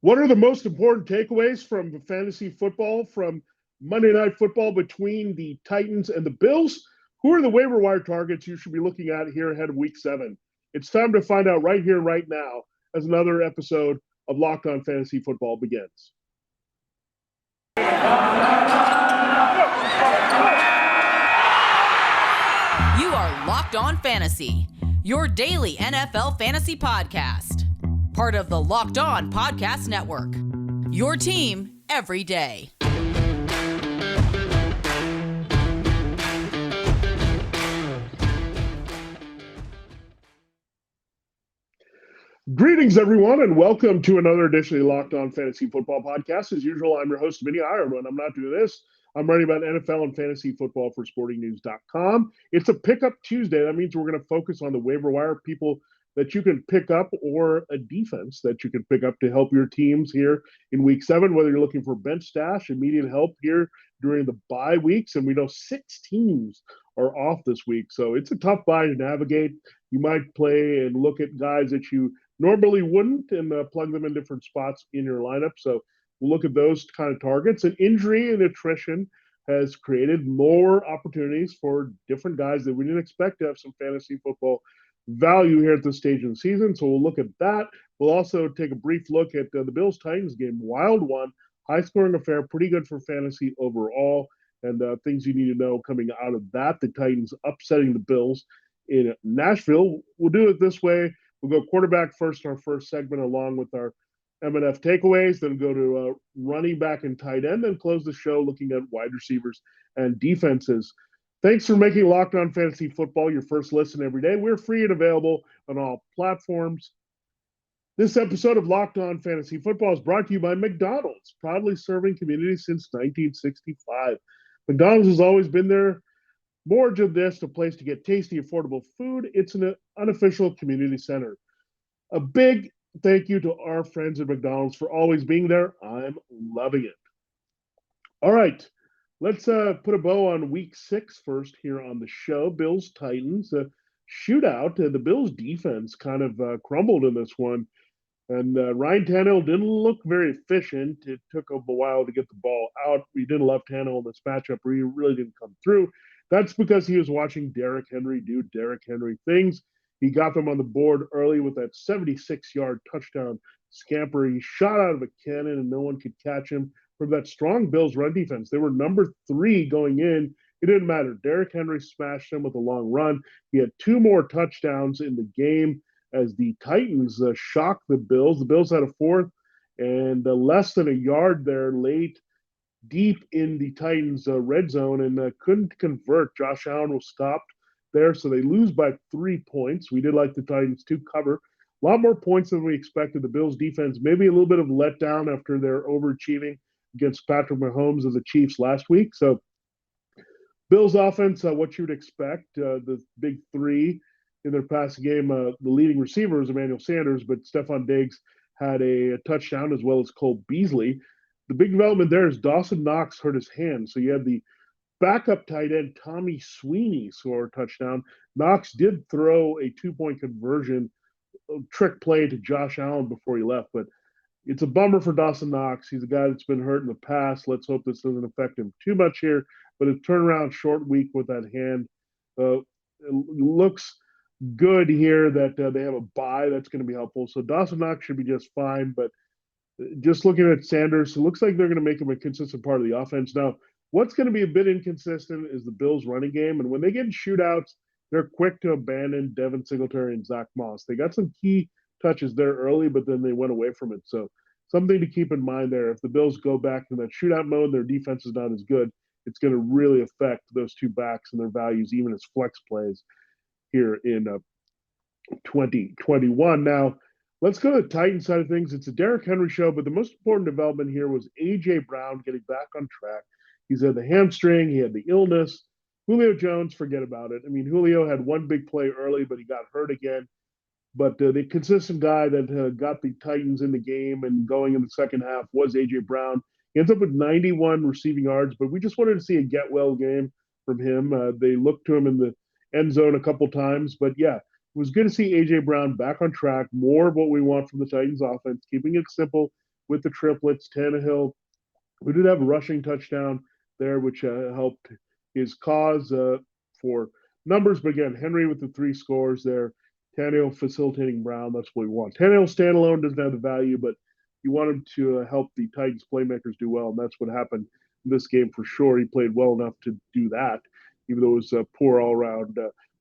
What are the most important takeaways from the fantasy football from Monday Night Football between the Titans and the Bills? Who are the waiver wire targets you should be looking at here ahead of Week 7? It's time to find out right here, right now, as another episode of Locked On Fantasy Football begins. You are Locked On Fantasy, your daily NFL fantasy podcast. Part of the Locked On Podcast Network, your team every day. Greetings, everyone, and welcome to another edition of the Locked On Fantasy Football podcast. As usual, I'm your host, Vinnie Iyer. When I'm not doing this, I'm writing about NFL and fantasy football for sportingnews.com. It's a pickup Tuesday. That means we're going to focus on the waiver wire people that you can pick up or a defense that you can pick up to help your teams here in Week 7, whether you're looking for bench stash, immediate help here during the bye weeks. And we know 6 teams are off this week, so it's a tough bye to navigate. You might play and look at guys that you normally wouldn't and plug them in different spots in your lineup. So we'll look at those kind of targets. And injury and attrition has created more opportunities for different guys that we didn't expect to have some fantasy football value here at this stage in the season. So we'll look at that. We'll also take a brief look at the Bills-Titans game. Wild one, high-scoring affair, pretty good for fantasy overall, and things you need to know coming out of that. The Titans upsetting the Bills in Nashville. We'll do it this way. We'll go quarterback first in our first segment, along with our M&F takeaways, then go to running back and tight end, then close the show looking at wide receivers and defenses. Thanks for making Locked On Fantasy Football your first listen every day. We're free and available on all platforms. This episode of Locked On Fantasy Football is brought to you by McDonald's, proudly serving communities since 1965. McDonald's has always been there. More than just a place to get tasty, affordable food, it's an unofficial community center. A big thank you to our friends at McDonald's for always being there. I'm loving it. All right, let's put a bow on Week 6 first here on the show. Bills-Titans, shootout. The Bills' defense kind of crumbled in this one. And Ryan Tannehill didn't look very efficient. It took him a while to get the ball out. We didn't love Tannehill in this matchup. He really didn't come through. That's because he was watching Derrick Henry do Derrick Henry things. He got them on the board early with that 76-yard touchdown scamper. He shot out of a cannon, and no one could catch him from that strong Bills run defense. They were number 3 going in. It didn't matter. Derrick Henry smashed him with a long run. He had 2 more touchdowns in the game as the Titans shocked the Bills. The Bills had a 4th and less than a yard there late, deep in the Titans' red zone, and couldn't convert. Josh Allen was stopped there, so they lose by 3 points. We did like the Titans to cover. A lot more points than we expected. The Bills' defense, maybe a little bit of letdown after their overachieving against Patrick Mahomes of the Chiefs last week. So Bills' offense, what you would expect, the big 3 in their passing game. The leading receiver was Emmanuel Sanders, but Stephon Diggs had a touchdown as well as Cole Beasley. The big development there is Dawson Knox hurt his hand. So you had the backup tight end, Tommy Sweeney, score a touchdown. Knox did throw a 2-point conversion trick play to Josh Allen before he left. But it's a bummer for Dawson Knox. He's a guy that's been hurt in the past. Let's hope this doesn't affect him too much here. But a turnaround short week with that hand. It looks good here that they have a bye. That's going to be helpful. So Dawson Knox should be just fine. But just looking at Sanders, it looks like they're going to make him a consistent part of the offense. Now, what's going to be a bit inconsistent is the Bills' running game. And when they get in shootouts, they're quick to abandon Devin Singletary and Zach Moss. They got some key touches there early, but then they went away from it. So something to keep in mind there. If the Bills go back to that shootout mode, their defense is not as good. It's going to really affect those 2 backs and their values, even as flex plays here in 2021. Now, let's go to the Titans side of things. It's a Derrick Henry show, but the most important development here was A.J. Brown getting back on track. He's had the hamstring. He had the illness. Julio Jones, forget about it. I mean, Julio had one big play early, but he got hurt again. But the consistent guy that got the Titans in the game and going in the second half was A.J. Brown. He ends up with 91 receiving yards, but we just wanted to see a get-well game from him. They looked to him in the end zone a couple times. But, yeah, it was good to see A.J. Brown back on track, more of what we want from the Titans offense, keeping it simple, with the triplets. Tannehill, who did have a rushing touchdown there, which helped his cause for numbers. But again, Henry with the 3 scores there. Tannehill facilitating Brown. That's what we want. Tannehill standalone doesn't have the value, but you want him to help the Titans playmakers do well, and that's what happened in this game for sure. He played well enough to do that, even though it was a poor all-around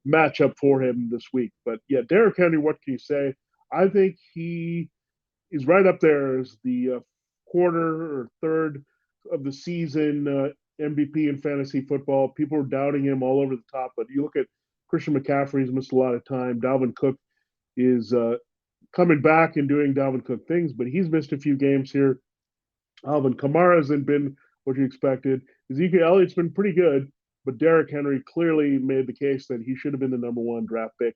matchup for him this week. But yeah, Derrick Henry, what can you say? I think he is right up there as the quarter or third of the season MVP in fantasy football. People are doubting him all over the top, but you look at Christian McCaffrey, he's missed a lot of time. Dalvin Cook is coming back and doing Dalvin Cook things, but he's missed a few games here. Alvin Kamara hasn't been what you expected. Ezekiel Elliott's been pretty good, but Derrick Henry clearly made the case that he should have been the number 1 draft pick,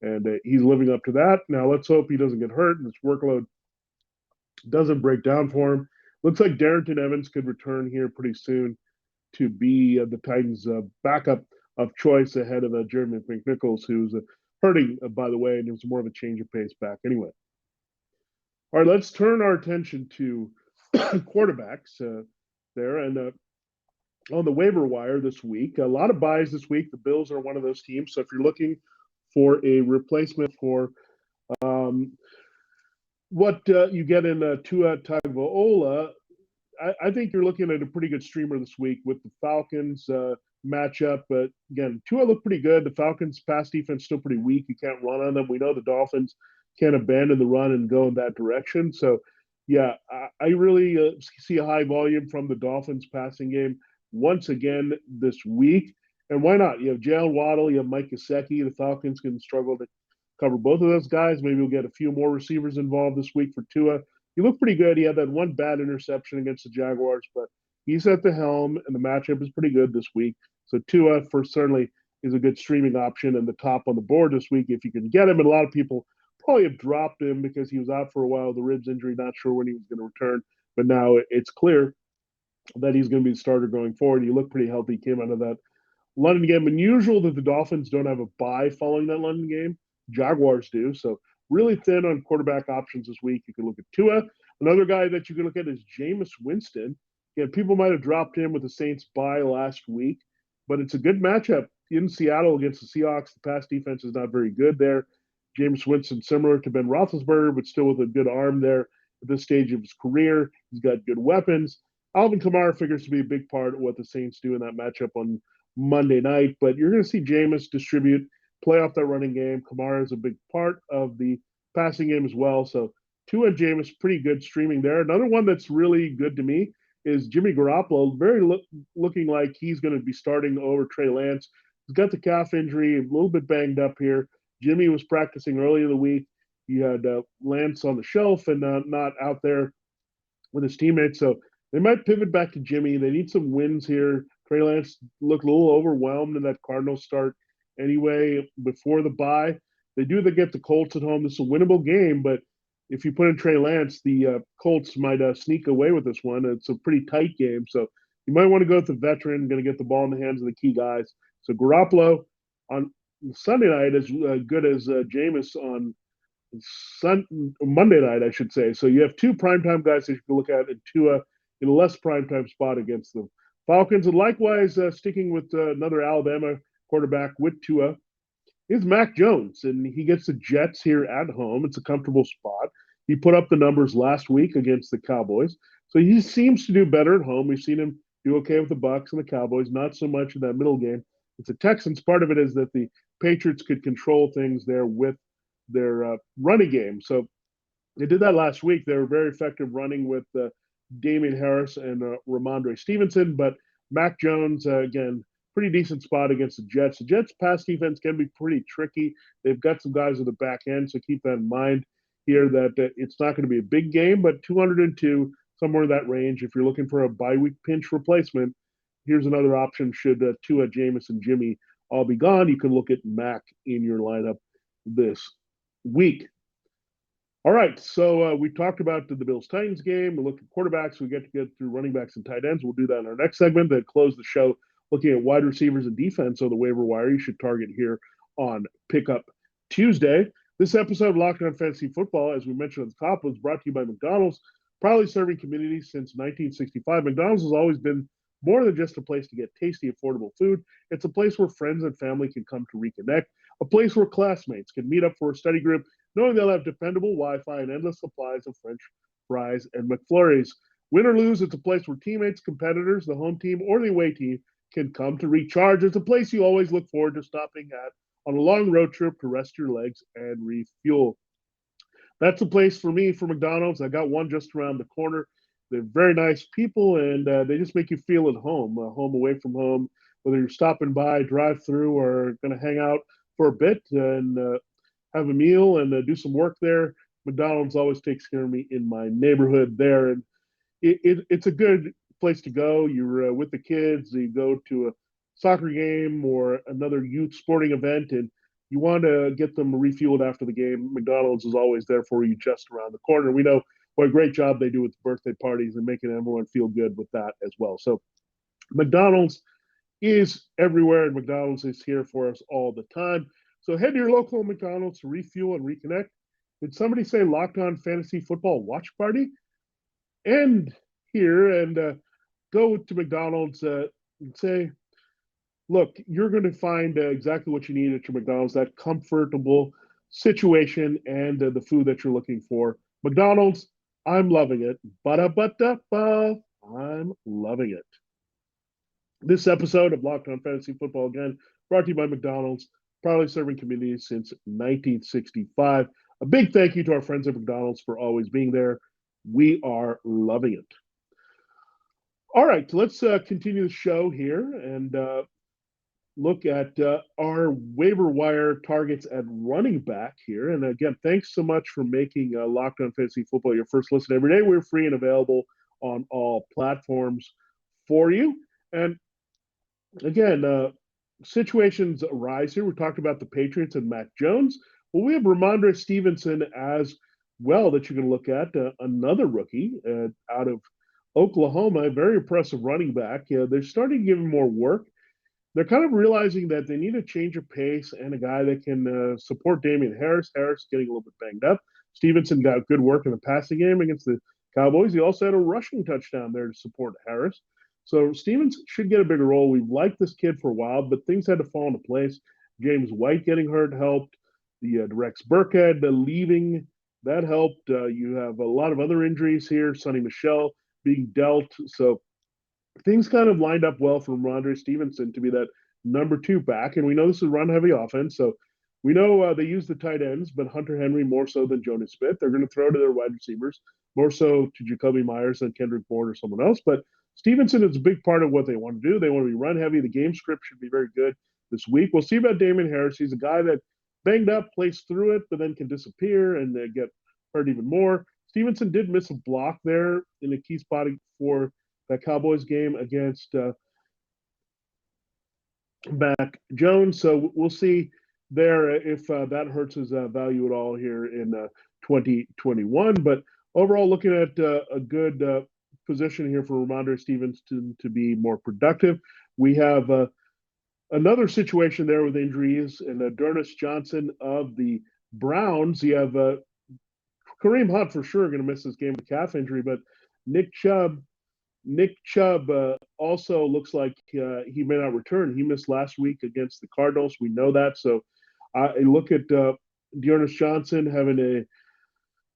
and he's living up to that. Now let's hope he doesn't get hurt and his workload doesn't break down for him. Looks like Darrington Evans could return here pretty soon to be the Titans' backup of choice ahead of Jeremy McNichols, who's hurting, by the way, and it was more of a change of pace back anyway. All right, let's turn our attention to quarterbacks there. And on the waiver wire this week, a lot of buys this week. The Bills are one of those teams. So if you're looking for a replacement for what you get in Tua Tagovailoa, I think you're looking at a pretty good streamer this week with the Falcons matchup. But again, Tua looked pretty good. The Falcons' pass defense still pretty weak. You can't run on them. We know the Dolphins can't abandon the run and go in that direction. So, yeah, I really see a high volume from the Dolphins passing game once again this week. And why not? You have Jalen Waddle, you have Mike Gesicki. The Falcons can struggle to cover both of those guys. Maybe we'll get a few more receivers involved this week for Tua. He looked pretty good. He had that one bad interception against the Jaguars, but he's at the helm, and the matchup is pretty good this week. So Tua, for certainly, is a good streaming option and the top on the board this week if you can get him. And a lot of people probably have dropped him because he was out for a while, the ribs injury, not sure when he was going to return. But now it's clear that he's going to be the starter going forward. He looked pretty healthy, came out of that London game. Unusual that the Dolphins don't have a bye following that London game. Jaguars do. So really thin on quarterback options this week. You can look at Tua. Another guy that you can look at is Jameis Winston. Again, people might have dropped him with the Saints bye last week, but it's a good matchup in Seattle against the Seahawks. The pass defense is not very good there. Jameis Winston, similar to Ben Roethlisberger, but still with a good arm there at this stage of his career. He's got good weapons. Alvin Kamara figures to be a big part of what the Saints do in that matchup on Monday night, but you're going to see Jameis distribute, play off that running game. Kamara is a big part of the passing game as well. So Tua and Jameis, pretty good streaming there. Another one that's really good to me is Jimmy Garoppolo, looking like he's going to be starting over Trey Lance. He's got the calf injury, a little bit banged up here. Jimmy was practicing early in the week. He had Lance on the shelf and not out there with his teammates. So they might pivot back to Jimmy. They need some wins here. Trey Lance looked a little overwhelmed in that Cardinals start anyway before the bye. They get the Colts at home. This is a winnable game, but if you put in Trey Lance, the Colts might sneak away with this one. It's a pretty tight game. So you might want to go with the veteran, going to get the ball in the hands of the key guys. So Garoppolo on Sunday night as good as Jameis on Monday night, I should say. So you have two primetime guys that you can look at and Tua in a less primetime spot against them. Falcons, and likewise sticking with another Alabama quarterback with Tua, is Mack Jones, and he gets the Jets here at home. It's a comfortable spot. He put up the numbers last week against the Cowboys, so he seems to do better at home. We've seen him do okay with the Bucs and the Cowboys, not so much in that middle game. It's the Texans. Part of it is that the Patriots could control things there with their running game. So they did that last week. They were very effective running with Damian Harris and Rhamondre Stevenson, but Mack Jones, again, pretty decent spot against the Jets. The Jets' pass defense can be pretty tricky. They've got some guys at the back end, so keep that in mind here that it's not going to be a big game, but 202, somewhere in that range. If you're looking for a bye week pinch replacement, here's another option. Should Tua, Jameis, and Jimmy all be gone, you can look at Mack in your lineup this week. All right, so we talked about the Bills-Titans game. We looked at quarterbacks. We get through running backs and tight ends. We'll do that in our next segment. Then close the show looking at wide receivers and defense on the waiver wire. You should target here on Pickup Tuesday. This episode of Locked On Fantasy Football, as we mentioned at the top, was brought to you by McDonald's. Proudly serving communities since 1965, McDonald's has always been more than just a place to get tasty, affordable food. It's a place where friends and family can come to reconnect, a place where classmates can meet up for a study group, knowing they'll have dependable Wi-Fi and endless supplies of French fries and McFlurries. Win or lose, it's a place where teammates, competitors, the home team, or the away team can come to recharge. It's a place you always look forward to stopping at on a long road trip to rest your legs and refuel. That's a place for me for McDonald's. I got one just around the corner. They're very nice people, and they just make you feel at home away from home. Whether you're stopping by, drive through, or going to hang out for a bit and have a meal and do some work there, McDonald's always takes care of me in my neighborhood there, and it's a good place to go. You're with the kids. You go to a soccer game or another youth sporting event, and you want to get them refueled after the game. McDonald's is always there for you just around the corner. We know what a great job they do with birthday parties and making everyone feel good with that as well. So McDonald's is everywhere, and McDonald's is here for us all the time. So head to your local McDonald's to refuel and reconnect. Did somebody say Locked On Fantasy Football Watch Party? End here and go to McDonald's and say, look, you're going to find exactly what you need at your McDonald's, that comfortable situation and the food that you're looking for. McDonald's, I'm loving it. Ba-da-ba-da-ba. I'm loving it. This episode of Locked On Fantasy Football, again, brought to you by McDonald's, proudly serving communities since 1965. A big thank you to our friends at McDonald's for always being there. We are loving it. All right, let's continue the show here and look at our waiver wire targets at running back here. And again, thanks so much for making Locked On Fantasy Football your first listen every day. We're free and available on all platforms for you. And again, situations arise here. We talked about the Patriots and Mack Jones. Well, we have Rhamondre Stevenson as well that you can look at, another rookie out of Oklahoma, a very impressive running back. They're starting to give him more work. They're kind of realizing that they need a change of pace and a guy that can support Damian Harris. Harris getting a little bit banged up. Stevenson got good work in the passing game against the Cowboys. He also had a rushing touchdown there to support Harris. So Stevens should get a bigger role. We've liked this kid for a while, but things had to fall into place. James White getting hurt helped. The Rex Burkhead leaving, that helped. You have a lot of other injuries here. Sonny Michel being dealt. So things kind of lined up well for Rhamondre Stevenson to be that number 2 back. And we know this is a run-heavy offense, so we know they use the tight ends, but Hunter Henry more so than Jonas Smith. They're going to throw to their wide receivers, more so to Jacoby Myers than Kendrick Bourne or someone else. But Stevenson is a big part of what they want to do. They want to be run-heavy. The game script should be very good this week. We'll see about Damian Harris. He's a guy that banged up, plays through it, but then can disappear and get hurt even more. Stevenson did miss a block there in a key spot for that Cowboys game against Mack Jones. So we'll see there if that hurts his value at all here in 2021. But overall, looking at a good position here for Rhamondre Stevenson to be more productive. We have another situation there with injuries, and Darnell Johnson of the Browns. You have Kareem Hunt for sure going to miss this game with calf injury, but Nick Chubb also looks like he may not return. He missed last week against the Cardinals. We know that. So I look at Darnell Johnson having a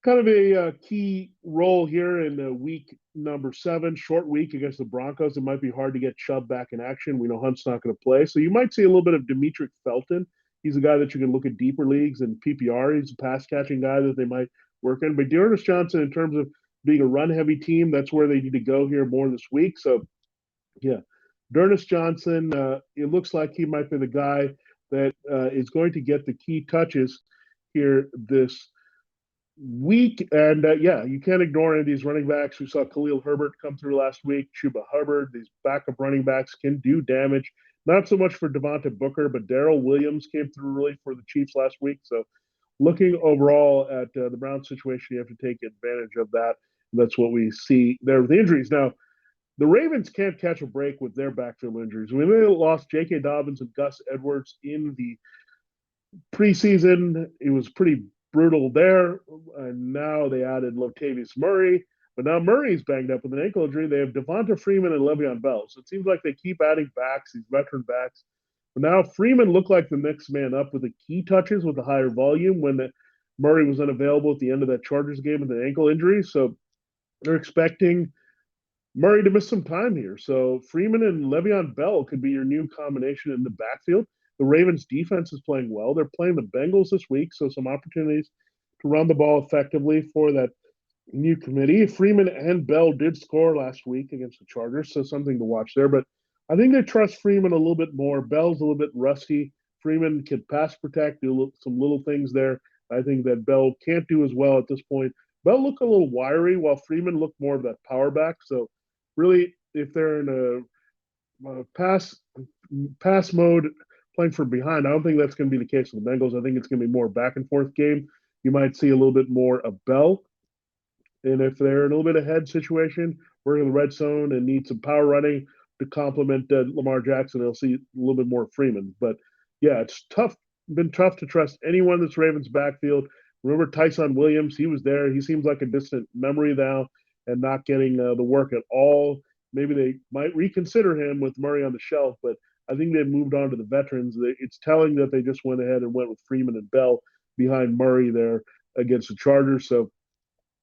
kind of a key role here in week number 7, short week against the Broncos. It might be hard to get Chubb back in action. We know Hunt's not going to play. So you might see a little bit of Demetric Felton. He's a guy that you can look at deeper leagues and PPR. He's a pass-catching guy that they might work in. But Darnell Johnson, in terms of being a run-heavy team, that's where they need to go here more this week. So, yeah, Darnell Johnson, it looks like he might be the guy that is going to get the key touches here this week. And, yeah, you can't ignore any of these running backs. We saw Khalil Herbert come through last week, Chuba Hubbard. These backup running backs can do damage. Not so much for Devontae Booker, but Darrell Williams came through really for the Chiefs last week. So looking overall at the Browns situation, you have to take advantage of that. That's what we see there with the injuries. Now, the Ravens can't catch a break with their backfield injuries. We may have lost J.K. Dobbins and Gus Edwards in the preseason. It was pretty brutal there. And now they added Latavius Murray. But now Murray's banged up with an ankle injury. They have Devonta Freeman and Le'Veon Bell. So it seems like they keep adding backs, these veteran backs. But now Freeman looked like the next man up with the key touches with the higher volume when Murray was unavailable at the end of that Chargers game with an ankle injury. So they're expecting Murray to miss some time here. So Freeman and Le'Veon Bell could be your new combination in the backfield. The Ravens defense is playing well. They're playing the Bengals this week, so some opportunities to run the ball effectively for that new committee. Freeman and Bell did score last week against the Chargers, so something to watch there. But I think they trust Freeman a little bit more. Bell's a little bit rusty. Freeman can pass protect, do some little things there. I think that Bell can't do as well at this point. Bell looked a little wiry, while Freeman looked more of that power back. So really, if they're in a pass mode playing from behind, I don't think that's going to be the case with the Bengals. I think it's going to be more back and forth game. You might see a little bit more of Bell. And if they're in a little bit ahead situation, we're in the red zone and need some power running to complement Lamar Jackson, they'll see a little bit more Freeman. But yeah, it's been tough to trust anyone that's Ravens backfield. Remember Tyson Williams, he was there. He seems like a distant memory now and not getting the work at all. Maybe they might reconsider him with Murray on the shelf, but I think they've moved on to the veterans. It's telling that they just went ahead and went with Freeman and Bell behind Murray there against the Chargers. So,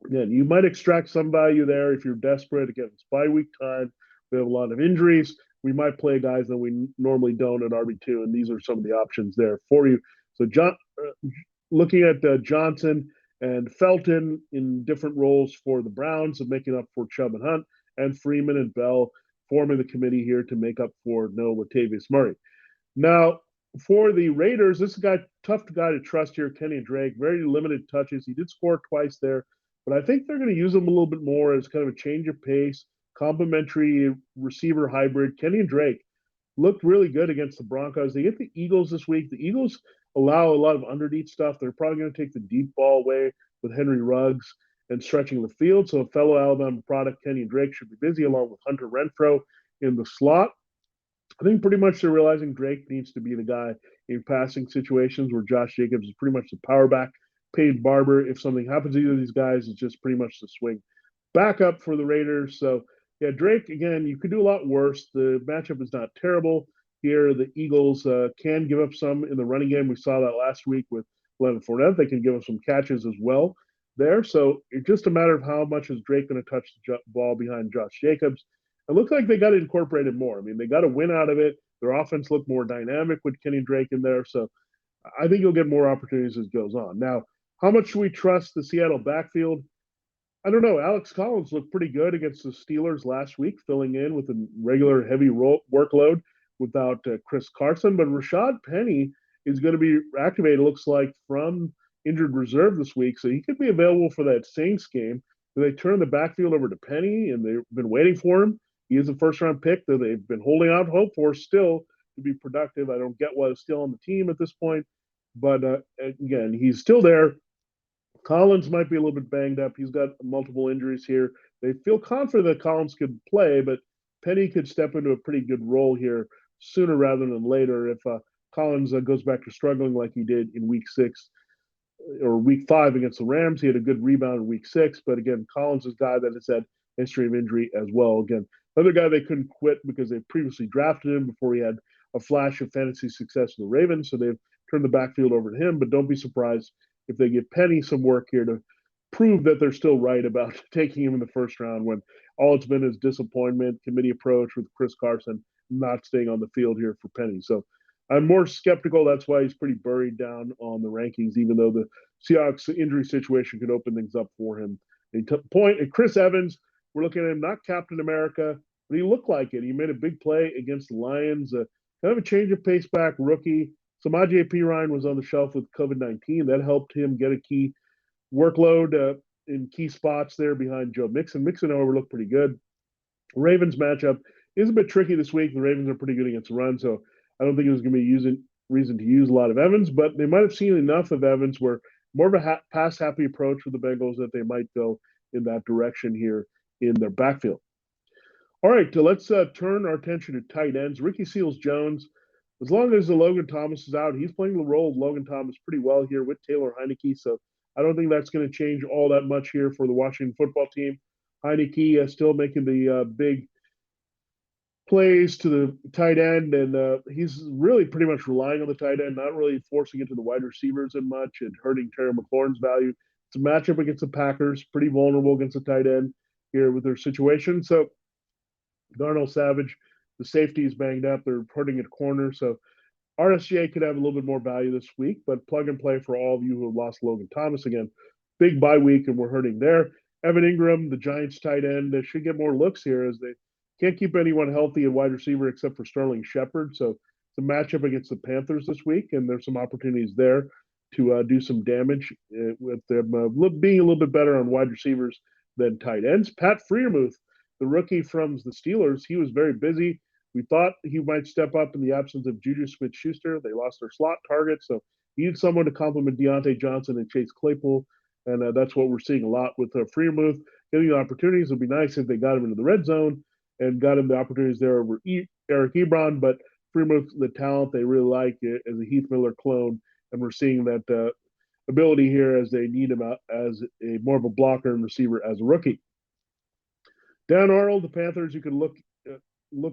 again, you might extract some value there if you're desperate. Again, it's bye week time. We have a lot of injuries. We might play guys that we normally don't at RB2, and these are some of the options there for you. So, looking at Johnson and Felton in different roles for the Browns and making up for Chubb and Hunt, and Freeman and Bell forming the committee here to make up for no Latavius Murray. Now, for the Raiders, this is a tough guy to trust here, Kenny Drake. Very limited touches. He did score twice there, but I think they're going to use him a little bit more as kind of a change of pace, complementary receiver hybrid. Kenny Drake looked really good against the Broncos. They get the Eagles this week. The Eagles allow a lot of underneath stuff. They're probably going to take the deep ball away with Henry Ruggs and stretching the field. So a fellow Alabama product, Kenny Drake, should be busy along with Hunter Renfrow in the slot. I think pretty much they're realizing Drake needs to be the guy in passing situations where Josh Jacobs is pretty much the power back, paid barber. If something happens to either of these guys, it's just pretty much the swing backup for the Raiders. So, yeah, Drake, again, you could do a lot worse. The matchup is not terrible here. The Eagles can give up some in the running game. We saw that last week with Leonard Fournette. They can give up some catches as well there. So it's just a matter of how much is Drake going to touch the ball behind Josh Jacobs. It looks like they got to incorporate it more. I mean, they got to win out of it. Their offense looked more dynamic with Kenny Drake in there. So I think you'll get more opportunities as it goes on. Now, how much should we trust the Seattle backfield? I don't know. Alex Collins looked pretty good against the Steelers last week, filling in with a regular heavy workload without Chris Carson. But Rashad Penny is going to be activated, looks like, from injured reserve this week. So he could be available for that Saints game. They turned the backfield over to Penny, and they've been waiting for him. He is a first-round pick that they've been holding out hope for still to be productive. I don't get why he's still on the team at this point. But, again, he's still there. Collins might be a little bit banged up. He's got multiple injuries here. They feel confident that Collins could play, but Penny could step into a pretty good role here sooner rather than later if Collins goes back to struggling like he did in week 6 or week 5 against the Rams. He had a good rebound in week 6, but again, Collins is a guy that has had history of injury as well. Again, another guy they couldn't quit because they previously drafted him before he had a flash of fantasy success in the Ravens, so they've turned the backfield over to him, but don't be surprised if they give Penny some work here to prove that they're still right about taking him in the first round when all it's been is disappointment, committee approach with Chris Carson not staying on the field here for Penny. So I'm more skeptical. That's why he's pretty buried down on the rankings, even though the Seahawks injury situation could open things up for him. And Chris Evans, we're looking at him, not Captain America, but he looked like it. He made a big play against the Lions, kind of a change of pace back rookie. Samaje Perine was on the shelf with COVID-19. That helped him get a key workload in key spots there behind Joe Mixon. Mixon, however, looked pretty good. Ravens matchup is a bit tricky this week. The Ravens are pretty good against the run, so I don't think it was going to be reason to use a lot of Evans, but they might have seen enough of Evans where more of a pass-happy approach with the Bengals that they might go in that direction here in their backfield. All right, so let's turn our attention to tight ends. Ricky Seals-Jones, as long as the Logan Thomas is out, he's playing the role of Logan Thomas pretty well here with Taylor Heineke, so I don't think that's going to change all that much here for the Washington football team. Heineke still making the big plays to the tight end, and he's really pretty much relying on the tight end, not really forcing it to the wide receivers as much and hurting Terry McLaurin's value. It's a matchup against the Packers, pretty vulnerable against the tight end here with their situation. So Darnell Savage, the safety is banged up. They're hurting at corner. So RSJ could have a little bit more value this week, but plug and play for all of you who have lost Logan Thomas again. Big bye week, and we're hurting there. Evan Ingram, the Giants tight end, they should get more looks here as they can't keep anyone healthy at wide receiver except for Sterling Shepard. So it's a matchup against the Panthers this week, and there's some opportunities there to do some damage with them being a little bit better on wide receivers than tight ends. Pat Freiremuth, the rookie from the Steelers, he was very busy. We thought he might step up in the absence of Juju Smith-Schuster. They lost their slot target, so he needs someone to complement Deontay Johnson and Chase Claypool, and that's what we're seeing a lot with Freiremuth. Getting the opportunities would be nice if they got him into the red zone and got him the opportunities there over Eric Ebron, but Freiremuth, the talent they really like as a Heath Miller clone, and we're seeing that ability here as they need him out as a more of a blocker and receiver as a rookie. Dan Arnold, the Panthers, you can look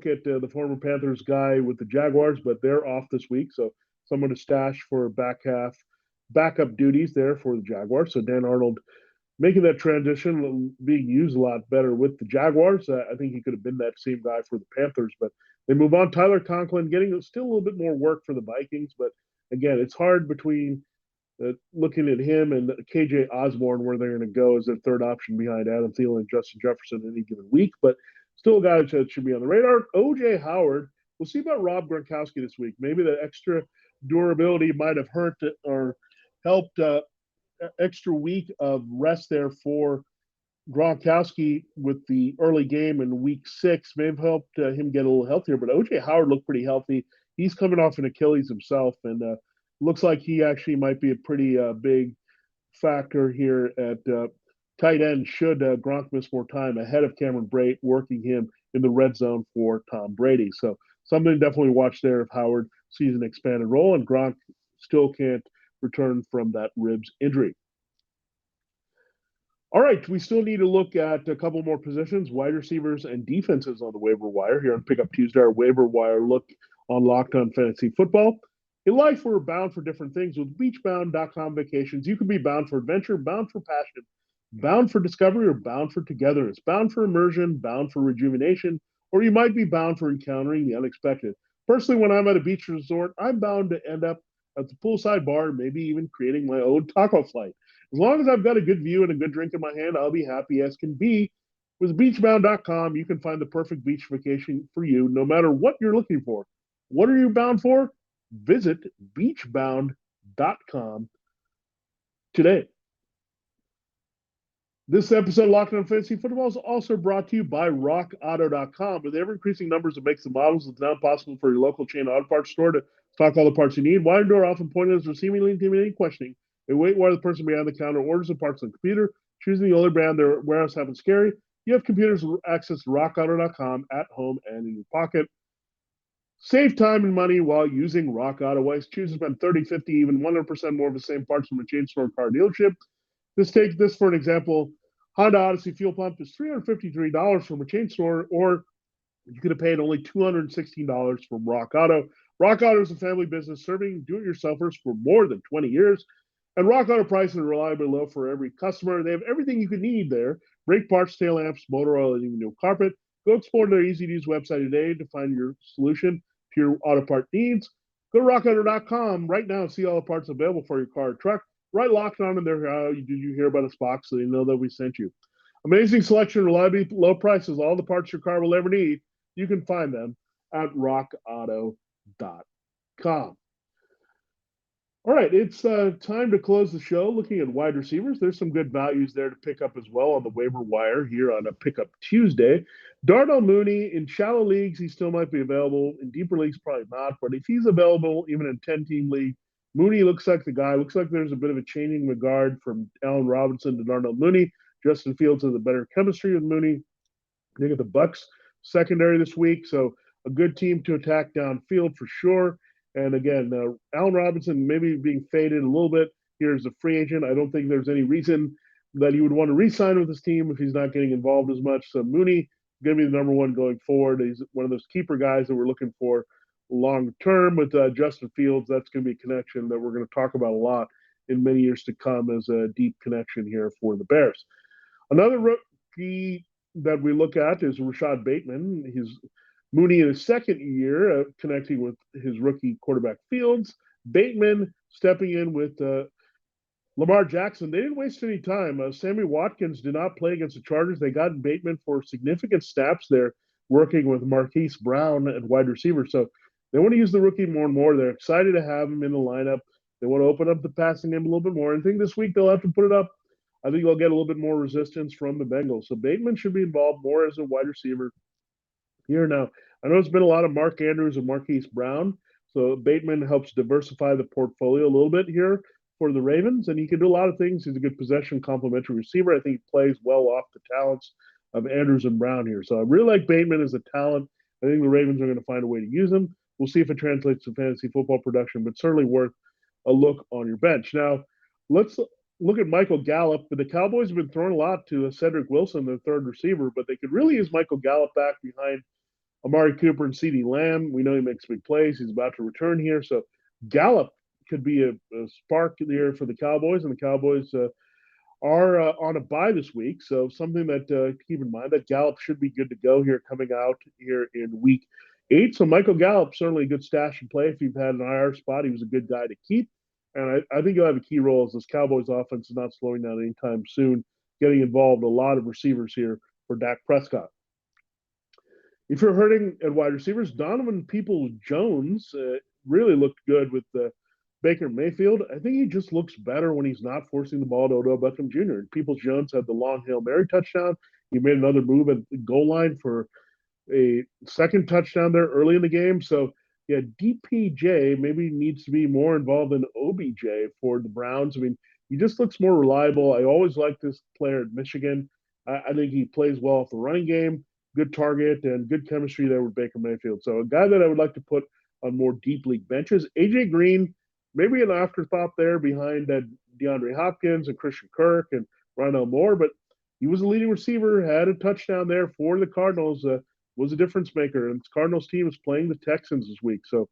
at the former Panthers guy with the Jaguars, but they're off this week, so someone to stash for backup duties there for the Jaguars. So Dan Arnold making that transition, being used a lot better with the Jaguars. I think he could have been that same guy for the Panthers, but they move on. Tyler Conklin getting still a little bit more work for the Vikings, but again, it's hard between looking at him and KJ Osborne where they're going to go as their third option behind Adam Thielen and Justin Jefferson any given week, but still a guy that should be on the radar. O.J. Howard, we'll see about Rob Gronkowski this week. Maybe the extra durability might have hurt or helped extra week of rest there for Gronkowski with the early game in week 6 may have helped him get a little healthier, but O.J. Howard looked pretty healthy. He's coming off an Achilles himself, and looks like he actually might be a pretty big factor here at tight end should Gronk miss more time ahead of Cameron Brate, working him in the red zone for Tom Brady. So something to definitely watch there if Howard sees an expanded role and Gronk still can't return from that ribs injury. All right, we still need to look at a couple more positions, wide receivers and defenses on the waiver wire here on Pickup Tuesday, our waiver wire look on Locked On Fantasy Football. In life, we're bound for different things. With beachbound.com vacations, you can be bound for adventure, bound for passion, bound for discovery, or bound for togetherness, bound for immersion, bound for rejuvenation, or you might be bound for encountering the unexpected. Personally, when I'm at a beach resort, I'm bound to end up at the poolside bar, maybe even creating my own taco flight. As long as I've got a good view and a good drink in my hand, I'll be happy as can be. With beachbound.com, you can find the perfect beach vacation for you, no matter what you're looking for. What are you bound for? Visit beachbound.com today. This episode of Locked On Fantasy Football is also brought to you by RockAuto.com. With ever-increasing numbers of makes and models, it's now possible for your local chain auto parts store to stock all the parts you need. Wide door often pointed as seemingly intimidating questioning. They wait while the person behind the counter orders the parts on the computer, choosing the only brand their warehouse haven't scary. You have computers with access to RockAuto.com at home and in your pocket. Save time and money while using Rock Auto. Choose to spend 30, 50, even 100% more of the same parts from a chain store car dealership. Take this for an example. Honda Odyssey fuel pump is $353 from a chain store, or you could have paid only $216 from Rock Auto. Rock Auto is a family business serving do-it-yourselfers for more than 20 years. And Rock Auto prices are reliably low for every customer. They have everything you could need there. Brake parts, tail lamps, motor oil, and even new carpet. Go explore their easy-to-use website today to find your solution to your auto part needs. Go to rockauto.com right now and see all the parts available for your car or truck. Right Locked On in there. How did you hear about us box so they know that we sent you. Amazing selection, reliably low prices, all the parts your car will ever need. You can find them at rockauto.com. All right, it's time to close the show looking at wide receivers. There's some good values there to pick up as well on the waiver wire here on a Pickup Tuesday. Darnell Mooney, in shallow leagues, he still might be available. In deeper leagues, probably not. But if he's available, even in 10-team league, Mooney looks like the guy. Looks like there's a bit of a changing regard from Allen Robinson to Darnell Mooney. Justin Fields has a better chemistry with Mooney. They get the Bucks secondary this week, so a good team to attack downfield for sure. And again, Allen Robinson maybe being faded a little bit here as a free agent. I don't think there's any reason that he would want to re-sign with his team if he's not getting involved as much. So Mooney going to be the number one going forward. He's one of those keeper guys that we're looking for long term. With Justin Fields, that's going to be a connection that we're going to talk about a lot in many years to come as a deep connection here for the Bears. Another rookie that we look at is Rashad Bateman. He's Mooney in his second year connecting with his rookie quarterback Fields. Bateman stepping in with Lamar Jackson. They didn't waste any time. Sammy Watkins did not play against the Chargers. They got Bateman for significant snaps there, working with Marquise Brown at wide receiver. So they want to use the rookie more and more. They're excited to have him in the lineup. They want to open up the passing game a little bit more. And I think this week they'll have to put it up. I think they'll get a little bit more resistance from the Bengals. So Bateman should be involved more as a wide receiver here now. I know it's been a lot of Mark Andrews and Marquise Brown. So Bateman helps diversify the portfolio a little bit here for the Ravens, and he can do a lot of things. He's a good possession complementary receiver. I think he plays well off the talents of Andrews and Brown here. So I really like Bateman as a talent. I think the Ravens are going to find a way to use him. We'll see if it translates to fantasy football production, but certainly worth a look on your bench. Now, let's look at Michael Gallup. But the Cowboys have been throwing a lot to Cedric Wilson, their third receiver, but they could really use Michael Gallup back behind Amari Cooper and CeeDee Lamb. We know he makes big plays. He's about to return here. So Gallup could be a spark there for the Cowboys, and the Cowboys are on a bye this week. So something that keep in mind that Gallup should be good to go here coming out here in week 8. So Michael Gallup, certainly a good stash and play. If you've had an IR spot, he was a good guy to keep. And I think he'll have a key role as this Cowboys offense is not slowing down anytime soon, getting involved a lot of receivers here for Dak Prescott. If you're hurting at wide receivers, Donovan Peoples-Jones really looked good with Baker Mayfield. I think he just looks better when he's not forcing the ball to Odell Beckham Jr. And Peoples-Jones had the long Hail Mary touchdown. He made another move at the goal line for a second touchdown there early in the game. So, yeah, DPJ maybe needs to be more involved than OBJ for the Browns. I mean, he just looks more reliable. I always liked this player at Michigan. I think he plays well off the running game, good target, and good chemistry there with Baker Mayfield. So a guy that I would like to put on more deep league benches. AJ Green, maybe an afterthought there behind DeAndre Hopkins and Christian Kirk and Rondale Moore, but he was a leading receiver, had a touchdown there for the Cardinals, was a difference maker. And the Cardinals team is playing the Texans this week. So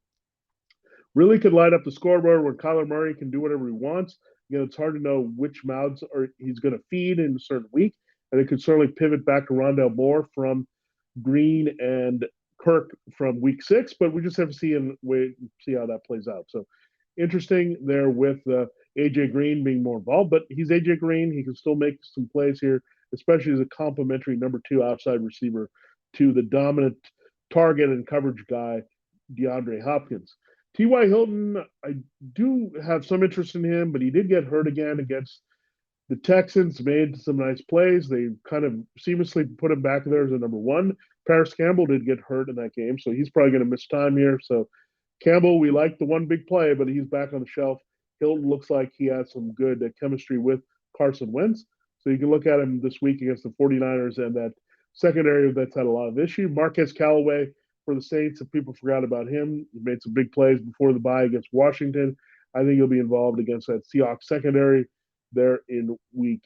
really could light up the scoreboard where Kyler Murray can do whatever he wants. Again, it's hard to know which mouths he's going to feed in a certain week. And it could certainly pivot back to Rondale Moore from Green and Kirk from week 6, but we just have to see how that plays out. So interesting there with AJ Green being more involved, but he's AJ Green. He can still make some plays here, especially as a complimentary number 2 outside receiver to the dominant target and coverage guy, DeAndre Hopkins. T.Y. Hilton, I do have some interest in him, but he did get hurt again against the Texans, made some nice plays. They kind of seamlessly put him back there as a number 1. Paris Campbell did get hurt in that game, so he's probably going to miss time here. So Campbell, we like the one big play, but he's back on the shelf. Hilton looks like he has some good chemistry with Carson Wentz. So you can look at him this week against the 49ers and that secondary that's had a lot of issue. Marquez Callaway for the Saints, if people forgot about him, he made some big plays before the bye against Washington. I think he'll be involved against that Seahawks secondary there in week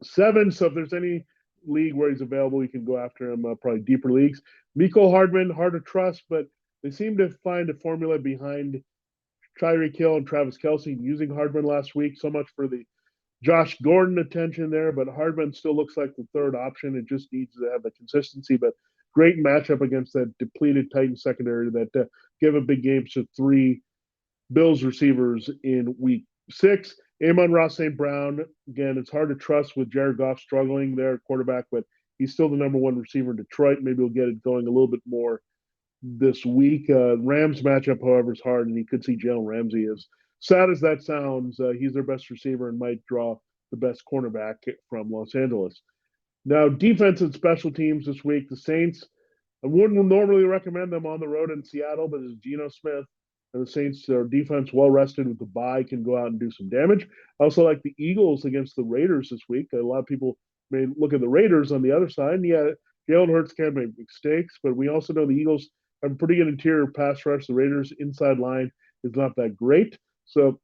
7. So if there's any league where he's available, you can go after him, probably deeper leagues. Miko Hardman, hard to trust, but they seem to find a formula behind Tyreek Hill and Travis Kelce using Hardman last week. So much for the Josh Gordon attention there, but Hardman still looks like the third option. It just needs to have the consistency, but great matchup against that depleted Titans secondary that gave a big game to 3 Bills receivers in week 6. Amon-Ra St. Brown, again, it's hard to trust with Jared Goff struggling there at quarterback, but he's still the number 1 receiver in Detroit. Maybe he'll get it going a little bit more this week. Rams matchup, however, is hard, and you could see Jalen Ramsey. As sad as that sounds, he's their best receiver and might draw the best cornerback from Los Angeles. Now, defense and special teams this week. The Saints, I wouldn't normally recommend them on the road in Seattle, but as Geno Smith and the Saints, their defense well rested with the bye, can go out and do some damage. I also like the Eagles against the Raiders this week. A lot of people may look at the Raiders on the other side. And yeah, Jalen Hurts can make mistakes, but we also know the Eagles have a pretty good interior pass rush. The Raiders' inside line is not that great. So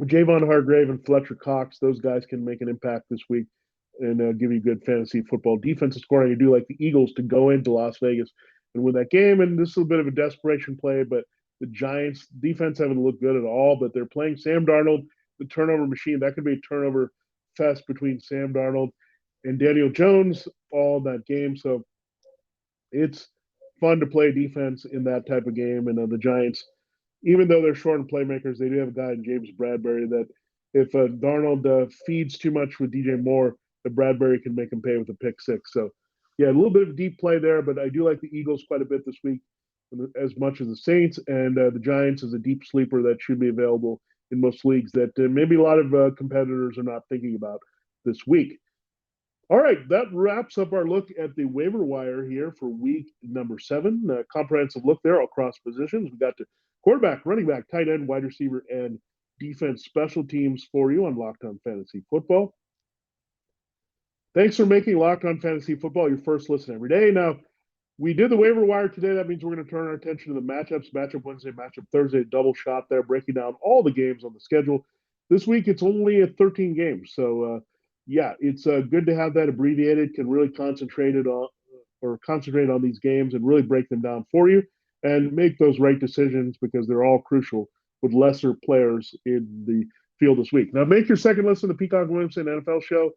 Javon Hargrave and Fletcher Cox, those guys can make an impact this week and give you good fantasy football defensive scoring. I do like the Eagles to go into Las Vegas and win that game. And this is a bit of a desperation play, but the Giants defense haven't looked good at all, but they're playing Sam Darnold, the turnover machine. That could be a turnover fest between Sam Darnold and Daniel Jones all in that game. So it's fun to play defense in that type of game. And the Giants, even though they're short in playmakers, they do have a guy in James Bradbury that if Darnold feeds too much with DJ Moore, the Bradbury can make him pay with a pick six. So, yeah, a little bit of deep play there, but I do like the Eagles quite a bit this week, as much as the Saints. And the Giants is a deep sleeper that should be available in most leagues that maybe a lot of competitors are not thinking about this week. All right, that wraps up our look at the waiver wire here for week number 7. Comprehensive look there across positions. We got to quarterback, running back, tight end, wide receiver, and defense special teams for you on Locked On Fantasy Football. Thanks for making Locked On Fantasy Football your first listen every day. Now, we did the waiver wire today. That means we're going to turn our attention to the matchups. Matchup Wednesday, matchup Thursday, double shot there, breaking down all the games on the schedule. This week, it's only at 13 games. So, yeah, it's good to have that abbreviated. Can really concentrate on these games and really break them down for you and make those right decisions because they're all crucial with lesser players in the field this week. Now, make your second listen to Peacock Williamson NFL Show.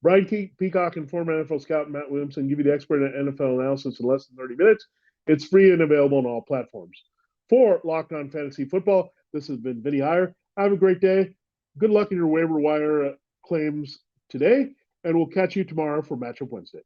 Brian Peacock and former NFL scout Matt Williamson give you the expert NFL analysis in less than 30 minutes. It's free and available on all platforms. For Locked On Fantasy Football, this has been Vinnie Iyer. Have a great day. Good luck in your waiver wire claims today, and we'll catch you tomorrow for Matchup Wednesday.